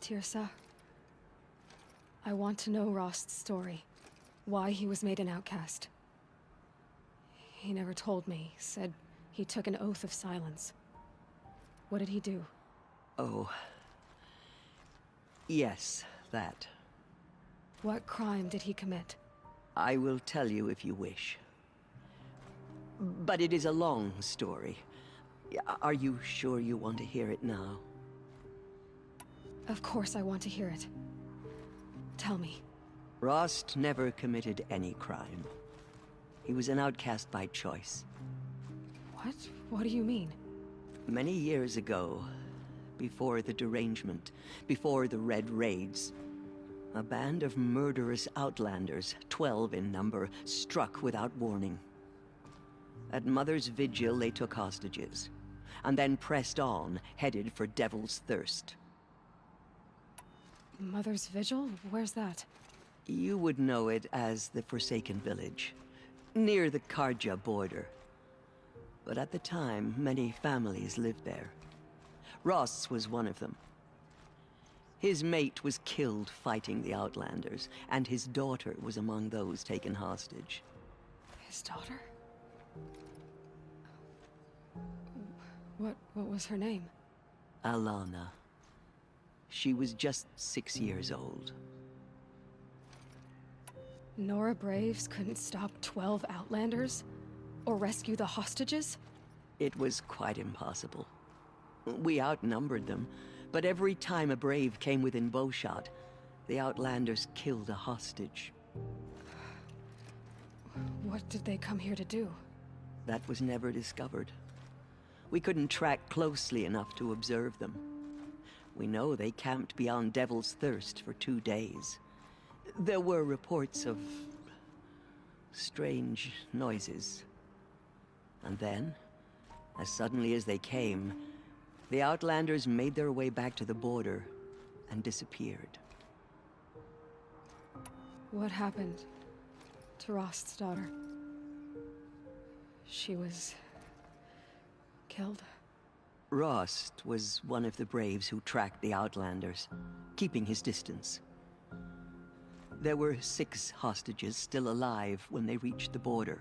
Teersa. I want to know Rost's story. Why he was made an outcast. He never told me. Said he took an oath of silence. What did he do? Oh. Yes, that. What crime did he commit? I will tell you if you wish. But it is a long story. Are you sure you want to hear it now? Of course I want to hear it. Tell me. Rost never committed any crime. He was an outcast by choice. What? What do you mean? Many years ago, before the derangement, before the Red Raids, a band of murderous outlanders, 12 in number, struck without warning. At Mother's Vigil, they took hostages, and then pressed on, headed for Devil's Thirst. Mother's Vigil? Where's that? You would know it as the Forsaken Village, near the Karja border. But at the time, many families lived there. Rost's was one of them. His mate was killed fighting the Outlanders, and his daughter was among those taken hostage. His daughter? What was her name? Alana. She was just 6 years old. Nora Braves couldn't stop 12 Outlanders? Or rescue the hostages? It was quite impossible. We outnumbered them, but every time a Brave came within bowshot, the Outlanders killed a hostage. What did they come here to do? That was never discovered. We couldn't track closely enough to observe them. We know they camped beyond Devil's Thirst for 2 days. There were reports of strange noises. And then, as suddenly as they came, the Outlanders made their way back to the border and disappeared. What happened to Rost's daughter? She was killed? Rost was one of the Braves who tracked the Outlanders, keeping his distance. There were 6 hostages still alive when they reached the border.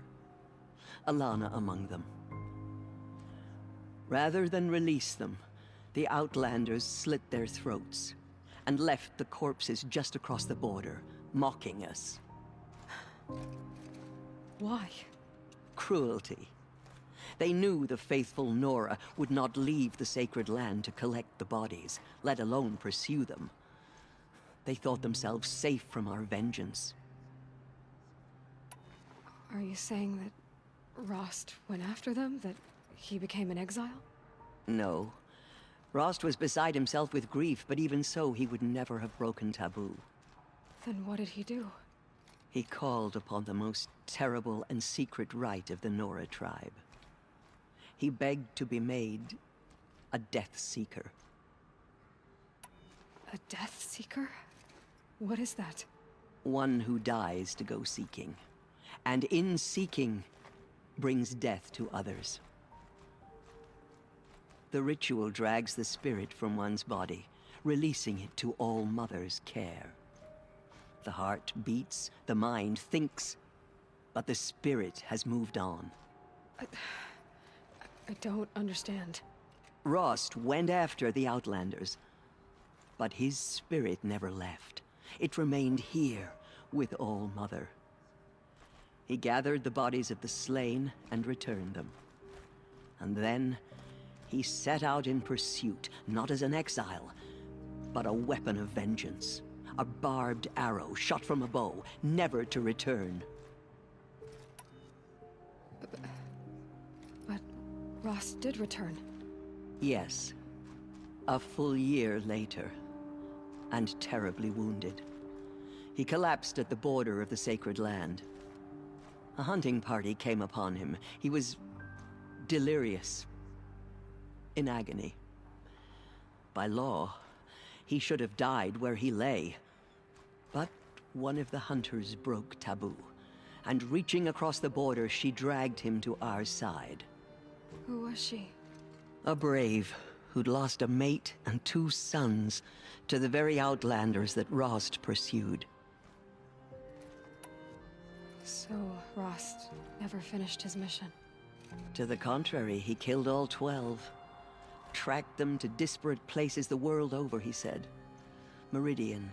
Alana among them. Rather than release them, the Outlanders slit their throats and left the corpses just across the border, mocking us. Why? Cruelty. They knew the faithful Nora would not leave the sacred land to collect the bodies, let alone pursue them. They thought themselves safe from our vengeance. Are you saying that Rost went after them? That he became an exile? No. Rost was beside himself with grief, but even so, he would never have broken taboo. Then what did he do? He called upon the most terrible and secret rite of the Nora tribe. He begged to be made a Death Seeker. A Death Seeker? What is that? One who dies to go seeking, and in seeking, brings death to others. The ritual drags the spirit from one's body, releasing it to All Mother's care. The heart beats, the mind thinks, but the spirit has moved on. I don't understand. Rost went after the Outlanders, but his spirit never left. It remained here with All Mother. He gathered the bodies of the slain and returned them. And then, he set out in pursuit, not as an exile, but a weapon of vengeance. A barbed arrow shot from a bow, never to return. But Rost did return. Yes. A full year later, and terribly wounded. He collapsed at the border of the sacred land. A hunting party came upon him. He was delirious, in agony. By law, he should have died where he lay. But one of the hunters broke taboo, and reaching across the border, she dragged him to our side. Who was she? A brave who'd lost a mate and 2 sons to the very outlanders that Rost pursued. So, Rost never finished his mission. To the contrary, he killed all 12. Tracked them to disparate places the world over, he said. Meridian,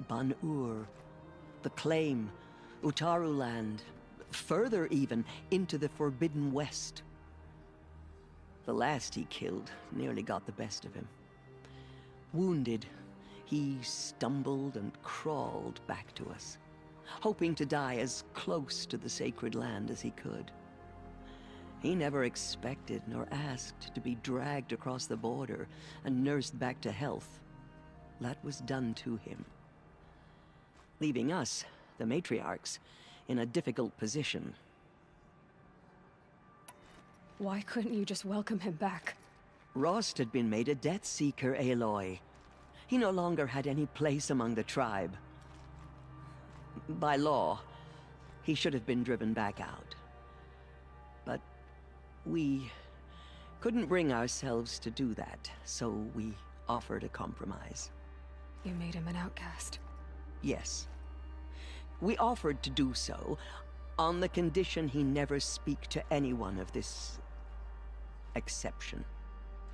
Ban-Ur, the Claim, Utaru Land, further even, into the Forbidden West. The last he killed nearly got the best of him. Wounded, he stumbled and crawled back to us, hoping to die as close to the sacred land as he could. He never expected nor asked to be dragged across the border and nursed back to health. That was done to him, leaving us, the matriarchs, in a difficult position. Why couldn't you just welcome him back? Rost had been made a Death Seeker, Aloy. He no longer had any place among the tribe. By law, he should have been driven back out. But we couldn't bring ourselves to do that, so we offered a compromise. You made him an outcast. Yes. We offered to do so on the condition he never speak to anyone of this exception.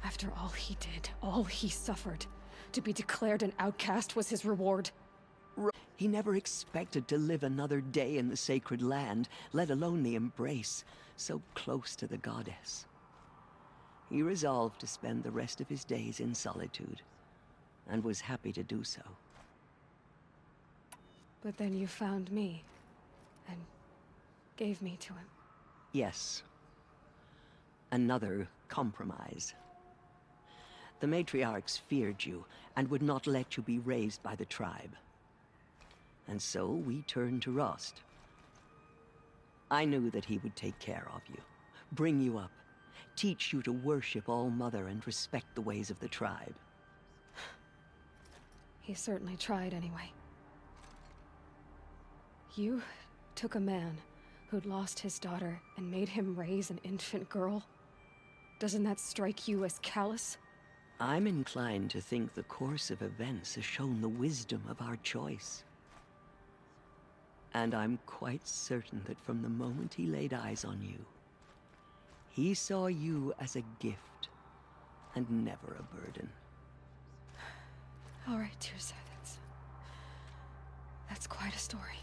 After all he did, all he suffered, to be declared an outcast was his reward. He never expected to live another day in the sacred land, let alone the embrace, so close to the goddess. He resolved to spend the rest of his days in solitude, and was happy to do so. But then you found me, and gave me to him. Yes. Another compromise. The matriarchs feared you, and would not let you be raised by the tribe. And so we turned to Rost. I knew that he would take care of you, bring you up, teach you to worship All-Mother and respect the ways of the tribe. He certainly tried anyway. You took a man who'd lost his daughter and made him raise an infant girl? Doesn't that strike you as callous? I'm inclined to think the course of events has shown the wisdom of our choice. And I'm quite certain that from the moment he laid eyes on you, he saw you as a gift, and never a burden. All right, Teersa, that's quite a story.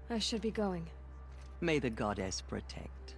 I should be going. May the goddess protect.